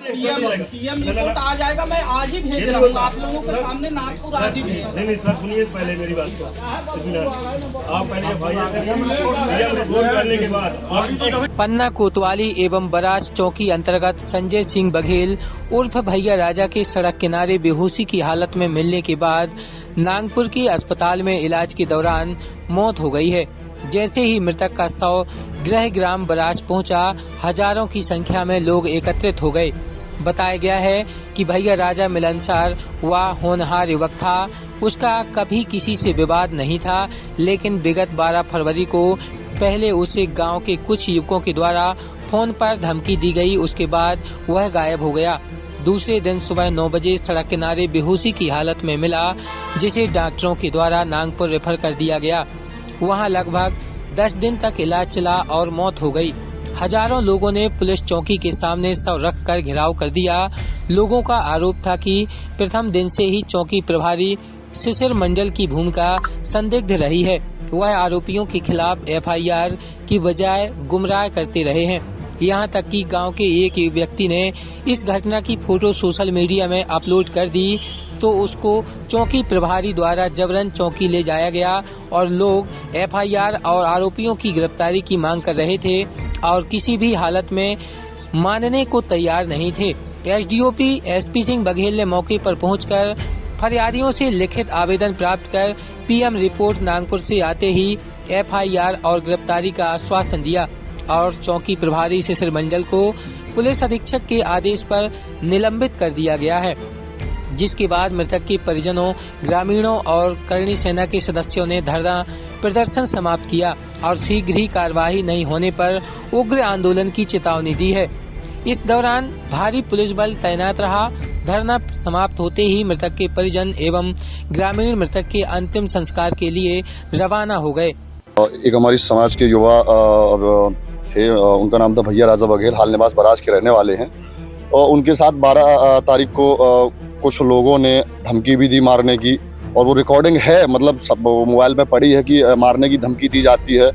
PM report आ जाएगा, मैं आज ही भेज रहा हूँ आप लोगों के सामने। नागपुर आज ही भेज। नहीं सर, सुनिए पहले मेरी बात को। आप पहले पीएम रिपोर्ट करने के बाद पन्ना कोतवाली एवं बराज चौकी अंतर्गत संजय सिंह बघेल उर्फ भैया राजा के सड़क किनारे बेहोशी की हालत में मिलने के बाद नागपुर के अस्पताल में इलाज के दौरान मौत हो गई है। जैसे ही मृतक का शव गृह ग्राम बराज पहुंचा, हजारों की संख्या में लोग एकत्रित हो गए। बताया गया है कि भैया राजा मिलनसार व होनहार युवक था। उसका कभी किसी से विवाद नहीं था, लेकिन विगत 12 फरवरी को पहले उसे गांव के कुछ युवकों के द्वारा फोन पर धमकी दी गई। उसके बाद वह गायब हो गया। दूसरे दिन सुबह 9 बजे सड़क किनारे बेहोशी की हालत में मिला, जिसे डॉक्टरों के द्वारा नागपुर रेफर कर दिया गया। वहां लगभग 10 दिन तक इलाज चला और मौत हो गई। हजारों लोगों ने पुलिस चौकी के सामने शव रखकर घेराव कर दिया। लोगों का आरोप था कि प्रथम दिन से ही चौकी प्रभारी शिशिर मंडल की भूमिका संदिग्ध रही है। वह आरोपियों के खिलाफ एफआईआर की बजाय गुमराह करते रहे हैं। यहाँ तक कि गांव के एक व्यक्ति ने इस घटना की फोटो सोशल मीडिया में अपलोड कर दी, तो उसको चौकी प्रभारी द्वारा जबरन चौकी ले जाया गया और लोग एफआईआर और आरोपियों की गिरफ्तारी की मांग कर रहे थे और किसी भी हालत में मानने को तैयार नहीं थे। एसडीओपी एसपी सिंह बघेल ने मौके पर पहुंचकर फरियादियों से लिखित आवेदन प्राप्त कर पीएम रिपोर्ट नागपुर से आते ही एफआईआर और गिरफ्तारी का आश्वासन दिया और चौकी प्रभारी शिशिर मंडल को पुलिस अधीक्षक के आदेश पर निलंबित कर दिया गया है। जिसके बाद मृतक के परिजनों, ग्रामीणों और करणी सेना के सदस्यों ने धरना प्रदर्शन समाप्त किया और शीघ्र ही कार्यवाही नहीं होने पर उग्र आंदोलन की चेतावनी दी है। इस दौरान भारी पुलिस बल तैनात रहा। धरना समाप्त होते ही मृतक के परिजन एवं ग्रामीण मृतक के अंतिम संस्कार के लिए रवाना हो गए। एक हमारी समाज के युवा थे, उनका नाम था भैया राजा बघेल, हाल निवास बराज के रहने वाले हैं। और उनके साथ 12 तारीख को कुछ लोगों ने धमकी भी दी मारने की, और वो रिकॉर्डिंग है, मतलब सब मोबाइल पे पड़ी है कि मारने की धमकी दी जाती है।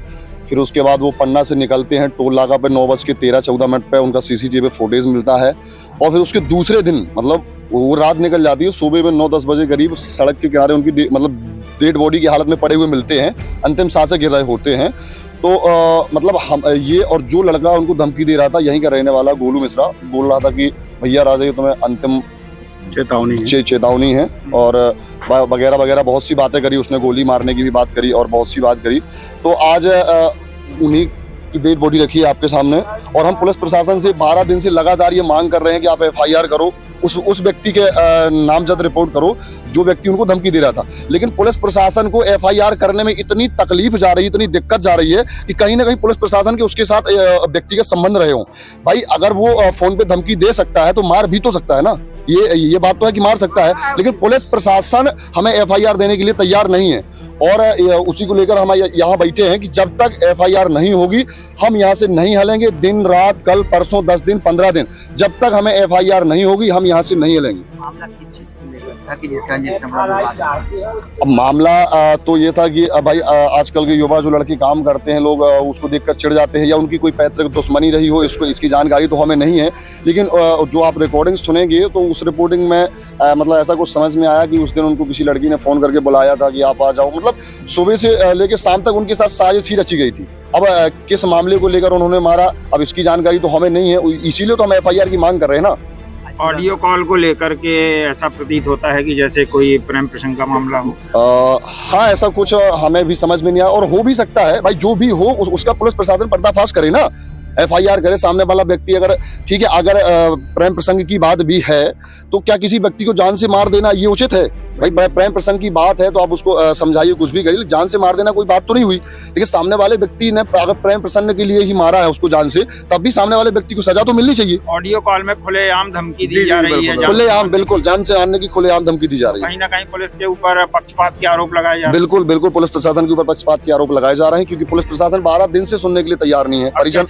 फिर उसके बाद वो पन्ना से निकलते हैं, टोल नाका पे 9:13-14 पे उनका सीसीटीवी फुटेज मिलता है। और फिर उसके दूसरे दिन, मतलब वो रात निकल जाती है, सुबह में 9-10 बजे करीब सड़क के किनारे उनकी मतलब डेड बॉडी की हालत में पड़े हुए मिलते हैं, अंतिम सांसें गिर रहे होते हैं। तो मतलब हम ये, और जो लड़का उनको धमकी दे रहा था यहीं का रहने वाला गोलू मिश्रा, बोल रहा था कि भैया राजा तुम्हें अंतिम चेतावनी है और वगैरह वगैरह बहुत सी बातें करी उसने, गोली मारने की भी बात करी और बहुत सी बात करी। तो आज उन्हीं की डेड बॉडी रखी है आपके सामने, और हम पुलिस प्रशासन से 12 दिन से लगातार ये मांग कर रहे हैं कि आप एफआईआर करो, उस व्यक्ति के नामजद रिपोर्ट करो जो व्यक्ति उनको धमकी दे रहा था। लेकिन पुलिस प्रशासन को एफआईआर करने में इतनी तकलीफ जा रही है, इतनी दिक्कत जा रही है कि कहीं ना कहीं पुलिस प्रशासन के उसके साथ व्यक्तिगत संबंध रहे हों। भाई अगर वो फोन पे धमकी दे सकता है तो मार भी तो सकता है ना, ये बात तो है कि मार सकता है, लेकिन पुलिस प्रशासन हमें एफआईआर देने के लिए तैयार नहीं है। और उसी को लेकर हम यहाँ बैठे हैं कि जब तक एफआईआर नहीं होगी हम यहाँ से नहीं हिलेंगे। दिन रात, कल परसों, 10 दिन, 15 दिन, जब तक हमें एफआईआर नहीं होगी हम यहाँ से नहीं हिलेंगे। अब मामला तो ये था कि भाई आजकल के युवा जो लड़के काम करते हैं, लोग उसको देखकर चिढ़ जाते हैं या उनकी कोई पैतृक दुश्मनी रही हो, इसकी जानकारी तो हमें नहीं है। लेकिन जो आप रिकॉर्डिंग सुनेंगे तो उस रिपोर्टिंग में मतलब ऐसा कुछ समझ में आया कि उस दिन उनको किसी लड़की ने फोन करके बुलाया था कि आप आ जाओ। मतलब सुबह से लेकर शाम तक उनके साथ साजिश ही रची गई थी। अब किस मामले को लेकर उन्होंने मारा, अब इसकी जानकारी तो हमें नहीं है, इसीलिए तो हम एफआईआर की मांग कर रहे हैं ना। ऑडियो कॉल को लेकर के ऐसा प्रतीत होता है कि जैसे कोई प्रेम प्रसंग का मामला हो। हाँ, ऐसा कुछ हमें भी समझ में नहीं आया, और हो भी सकता है। भाई जो भी हो उसका पुलिस प्रशासन पर्दाफाश करे ना, एफआईआर करे। सामने वाला व्यक्ति अगर ठीक है, अगर प्रेम प्रसंग की बात भी है तो क्या किसी व्यक्ति को जान से मार देना ये उचित है? भाई प्रेम प्रसंग की बात है तो आप उसको समझाइए, कुछ भी करिए, जान से मार देना कोई बात तो नहीं हुई। लेकिन सामने वाले व्यक्ति ने अगर प्रेम प्रसंग के लिए ही मारा है उसको जान से, तब भी सामने वाले व्यक्ति को सजा तो मिलनी चाहिए। ऑडियो कॉल में खुलेआम धमकी दी जा रही है, खुलेआम, बिल्कुल जान से मारने की खुलेआम धमकी दी जा रही है। कहीं ना कहीं पुलिस के ऊपर पक्षपात के आरोप लगाए जा रहे हैं। बिल्कुल बिल्कुल पुलिस प्रशासन के ऊपर पक्षपात के आरोप लगाए जा रहे हैं, क्योंकि पुलिस प्रशासन 12 दिन से सुनने के लिए तैयार नहीं है। परिजन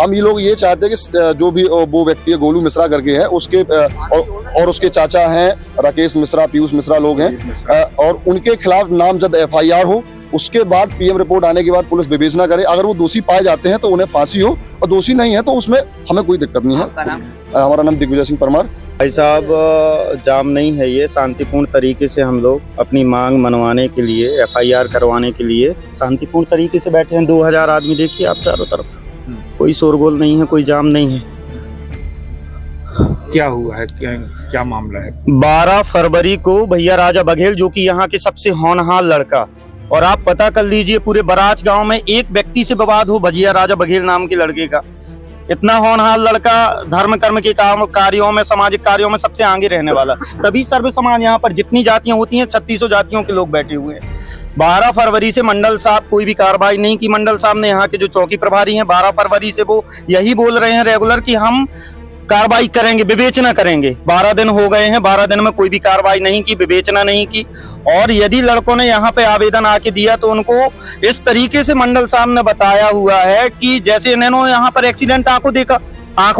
हम ये लोग ये चाहते हैं कि जो भी वो व्यक्ति है गोलू मिश्रा करके है, उसके और उसके चाचा हैं राकेश मिश्रा, पीयूष मिश्रा लोग हैं, और उनके खिलाफ नामजद एफआईआर हो उसके बाद पीएम रिपोर्ट आने के बाद पुलिस विवेचना करे। अगर वो दोषी पाए जाते हैं तो उन्हें फांसी हो, और दोषी नहीं है तो उसमें हमें कोई दिक्कत नहीं है। हमारा नाम दिग्विजय सिंह परमार। भाई साहब, जाम नहीं है ये, शांतिपूर्ण तरीके से हम लोग अपनी मांग मनवाने के लिए, एफआईआर करवाने के लिए शांतिपूर्ण तरीके से बैठे हैं। 2000 आदमी देखिए आप चारों तरफ, कोई शोरगोल नहीं है, कोई जाम नहीं है। क्या हुआ है, क्या मामला है? 12 फरवरी को भैया राजा बघेल, जो कि यहाँ के सबसे होनहार लड़का, और आप पता कर लीजिए पूरे बराज गांव में एक व्यक्ति से विवाद हो भैया राजा बघेल नाम के लड़के का। इतना होनहार लड़का, धर्म कर्म के कार्यों में, सामाजिक कार्यों में सबसे आगे रहने वाला। तभी सर्व समाज, यहाँ पर जितनी जातियां होती हैं 3600 जातियों के लोग बैठे हुए हैं। 12 फरवरी से मंडल साहब कोई भी कार्रवाई नहीं की। मंडल साहब ने, यहाँ के जो चौकी प्रभारी हैं, 12 फरवरी से वो यही बोल रहे हैं रेगुलर कि हम कार्रवाई करेंगे, विवेचना करेंगे। 12 दिन हो गए हैं, 12 दिन में कोई भी कार्रवाई नहीं की, विवेचना नहीं की। और यदि लड़कों ने यहाँ पे आवेदन आके दिया तो उनको इस तरीके से मंडल साहब ने बताया हुआ है कि जैसे इन्होंने यहाँ पर एक्सीडेंट आंखों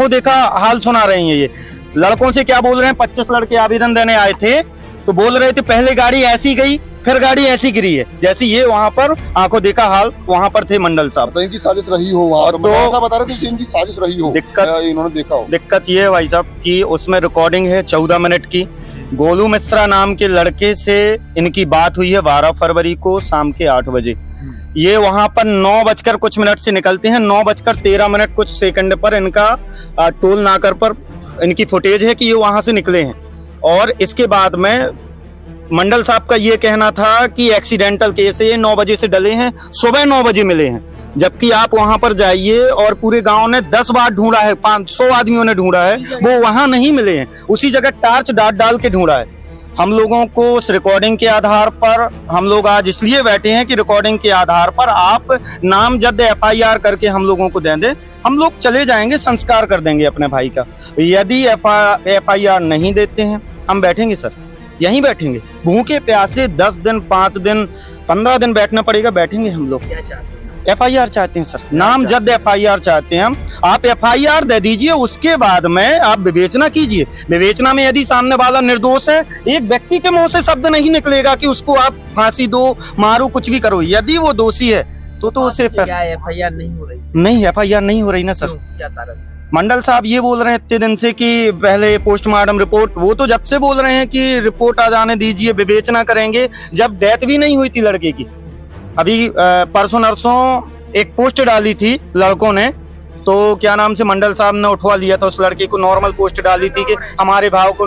देखा हाल सुना रहे हैं। ये लड़कों से क्या बोल रहे हैं, 25 लड़के आवेदन देने आए थे तो बोल रहे थे पहले गाड़ी ऐसी गई, फिर गाड़ी ऐसी गिरी है, जैसे ये वहाँ पर आंखों देखा हाल वहाँ पर थे मंडल साहब। तो इनकी साजिश रही हो वहाँ, तो बता रहे थे इनकी साजिश रही हो, दिक्कत इन्होंने देखा हो। दिक्कत ये है भाई साहब कि उसमें रिकॉर्डिंग है 14 मिनट की। गोलू मिश्रा नाम के लड़के से इनकी बात हुई है 12 फरवरी को शाम के 8 बजे। ये वहां पर 9 बजकर कुछ मिनट से निकलते हैं, 9 बजकर 13 मिनट कुछ सेकंड पर इनका टोल नाकर पर इनकी फुटेज है कि ये वहां से निकले हैं। और इसके बाद में मंडल साहब का ये कहना था कि एक्सीडेंटल केस है, ये 9 बजे से डले हैं, सुबह 9 बजे मिले हैं। जबकि आप वहां पर जाइए और पूरे गांव ने 10 बार ढूंढा है, 500 आदमियों ने ढूंढा है, वो वहां नहीं मिले हैं। उसी जगह टार्च डाल के ढूंढा है। हम लोगों को उस रिकॉर्डिंग के आधार पर, हम लोग आज इसलिए बैठे हैं कि रिकॉर्डिंग के आधार पर आप नामजद एफआईआर करके हम लोगों को दे दें, हम लोग चले जाएंगे, संस्कार कर देंगे अपने भाई का। यदि एफआईआर नहीं देते हैं, हम बैठेंगे सर, यहीं बैठेंगे, भूखे प्यासे 10 दिन, 5 दिन, 15 दिन बैठना पड़ेगा, बैठेंगे हम लोग। एफआईआर चाहते हैं सर, नामजद एफआईआर चाहते हैं हम। आप एफआईआर दे दीजिए, उसके बाद में आप विवेचना कीजिए। विवेचना में यदि सामने वाला निर्दोष है, एक व्यक्ति के मुंह से शब्द नहीं निकलेगा कि उसको आप फांसी दो, मारो, कुछ भी करो। यदि वो दोषी है तो उसे एफआईआर नहीं हो रही? नहीं, एफआईआर नहीं हो रही ना सर। क्या कारण? मंडल साहब ये बोल रहे हैं इतने दिन से कि पहले पोस्टमार्टम रिपोर्ट, वो तो जब से बोल रहे हैं कि रिपोर्ट आ जाने दीजिए, विवेचना करेंगे, जब डेथ भी नहीं हुई थी लड़के की। अभी परसों नरसों एक पोस्ट डाली थी लड़कों ने, तो क्या नाम से मंडल साहब ने उठवा लिया था उस लड़के को। नॉर्मल पोस्ट डाली थी कि हमारे भाव को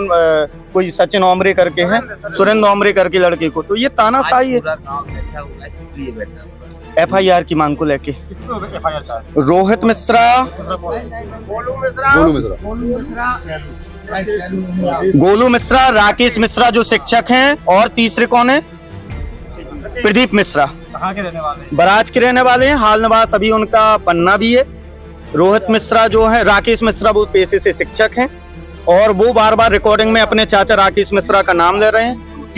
कोई सचिन ओमरे करके है, सुरेंद्र ओमरे करके लड़के को। तो ये तानाशाही है। एफआईआर की मांग को लेके रोहित मिश्रा, गोलू मिश्रा, राकेश मिश्रा जो शिक्षक हैं, और तीसरे कौन है, प्रदीप मिश्रा, कहाँ के रहने वाले? बराज के रहने वाले हैं। हाल निवास अभी उनका पन्ना भी है। रोहित मिश्रा जो है, राकेश मिश्रा वो पेशे से शिक्षक हैं, और वो बार बार रिकॉर्डिंग में अपने चाचा राकेश मिश्रा का नाम ले रहे हैं।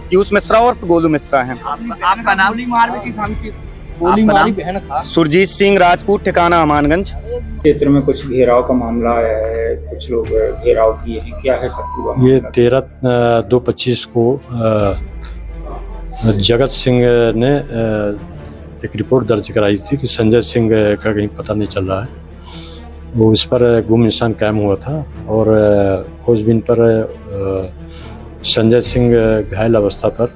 पीयूष मिश्रा और गोलू मिश्रा हैं। आपका नाम? गोली मारी बहन था सुरजीत सिंह राजपूत, ठिकाना अमानगंज। क्षेत्र में कुछ घेराव का मामला है, कुछ लोग घेराव किए हैं, क्या है सब? ये 13/2/25 को जगत सिंह ने एक रिपोर्ट दर्ज कराई थी कि संजय सिंह का कहीं पता नहीं चल रहा है। वो इस पर गुम निशान कायम हुआ था, और खोजबीन पर संजय सिंह घायल अवस्था पर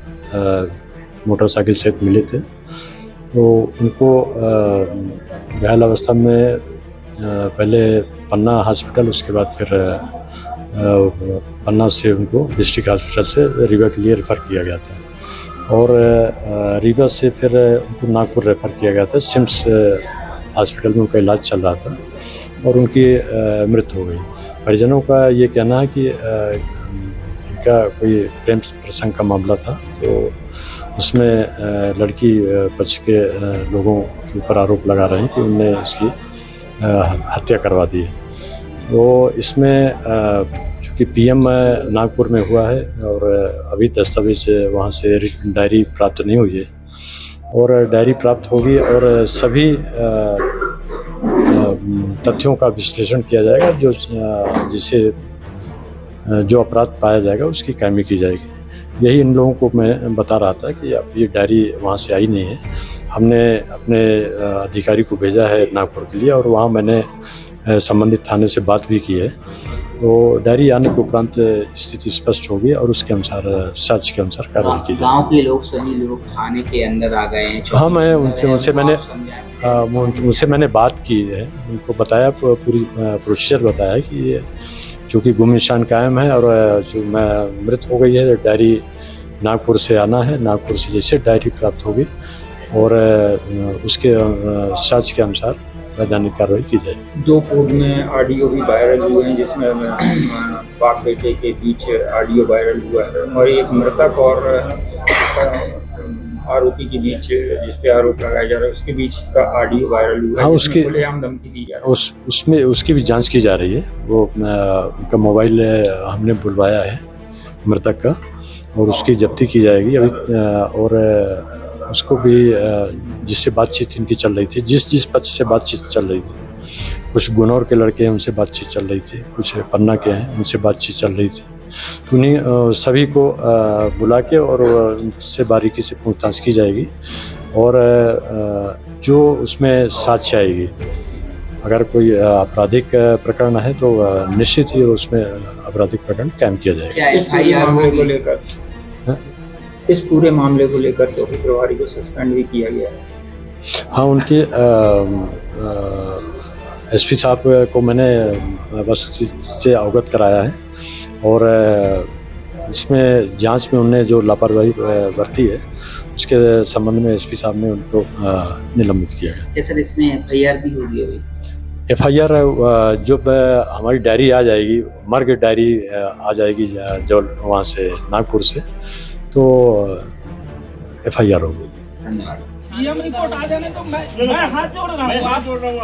मोटरसाइकिल से मिले थे। तो उनको घायल अवस्था में पहले पन्ना हॉस्पिटल, उसके बाद फिर पन्ना से उनको डिस्ट्रिक्ट हॉस्पिटल से रीवा के लिए रेफ़र किया गया था, और रीवा से फिर उनको नागपुर रेफ़र किया गया था। सिम्स हॉस्पिटल में उनका इलाज चल रहा था, और उनकी मृत्यु हो गई। परिजनों का ये कहना है कि इनका कोई प्रेम प्रसंग का मामला था, तो उसमें लड़की पक्ष के लोगों के ऊपर आरोप लगा रहे हैं कि उनने इसकी हत्या करवा दी है। तो इसमें चूँकि पीएम नागपुर में हुआ है, और अभी दस्तावेज वहाँ से डायरी प्राप्त नहीं हुई है, और डायरी प्राप्त होगी और सभी तथ्यों का विश्लेषण किया जाएगा, जो जिसे जो अपराध पाया जाएगा उसकी कायमी की जाएगी। यही इन लोगों को मैं बता रहा था कि अब ये डायरी वहाँ से आई नहीं है। हमने अपने अधिकारी को भेजा है नागपुर के लिए और वहाँ मैंने संबंधित थाने से बात भी की है। तो डायरी आने के उपरांत स्थिति स्पष्ट होगी और उसके अनुसार सच के अनुसार कार्रवाई की जाएगी। गांव के लोग सभी लोग थाने के अंदर आ गए हैं। हाँ, मैं उनसे मैंने बात की है, उनको बताया, पूरी प्रोसीजर बताया कि ये चूँकि गुम निशान कायम है और जो मैं मृत हो गई है, डायरी नागपुर से आना है, नागपुर से जैसे डायरी प्राप्त होगी और उसके सच के अनुसार वैधानिक कार्रवाई की जाएगी। 2 कोर्ट में ऑडियो भी वायरल हुए हैं जिसमें बाप बेटे के बीच ऑडियो वायरल हुआ है और एक मृतक और आरोपी के बीच जिस पे आरोप लगाया जा रहा है उसके बीच का ऑडियो वायरल हुआ है। हाँ, उसकी खुलेआम धमकी दी जा रही है। उसमें उसकी भी जांच की जा रही है। वो उनका मोबाइल हमने बुलवाया है मृतक का और उसकी जब्ती की जाएगी अभी। और उसको भी जिससे बातचीत इनकी चल रही थी, जिस पक्ष से बातचीत चल रही थी, कुछ गुनौर के लड़के हैं उनसे बातचीत चल रही थी, कुछ पन्ना के हैं उनसे बातचीत चल रही थी। उन्हीं सभी को बुला के और उनसे बारीकी से पूछताछ की जाएगी और जो उसमें साक्ष्य आएगी, अगर कोई आपराधिक प्रकरण है तो निश्चित ही उसमें आपराधिक प्रकरण कायम किया जाएगा। इस पूरे मामले को लेकर चौकी प्रभारी को सस्पेंड भी किया गया है। हाँ, उनके एसपी साहब को मैंने वस्तुस्थिति से अवगत कराया है और इसमें जांच में उन्होंने जो लापरवाही बरती है उसके संबंध में एसपी साहब ने उनको निलंबित किया गया। सर, इसमें एफआईआर भी होगी अभी? एफआईआर जब हमारी डायरी आ जाएगी, मर्ग डायरी आ जाएगी जो वहाँ से नागपुर से, तो एफआईआर होगी। धन्यवाद। ईएम रिपोर्ट आ जाने तो मैं हाथ जोड़ रहा हूँ,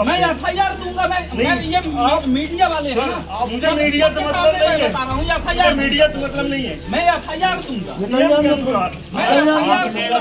मैं एफआईआर दूंगा। मैं ये मीडिया वाले हैं ना, मुझे मीडिया तो मतलब नहीं है, बता रहा हूँ एफआईआर मीडिया तो मतलब नहीं है, मैं एफआईआर दूंगा, मैं एफआईआर दूंगा।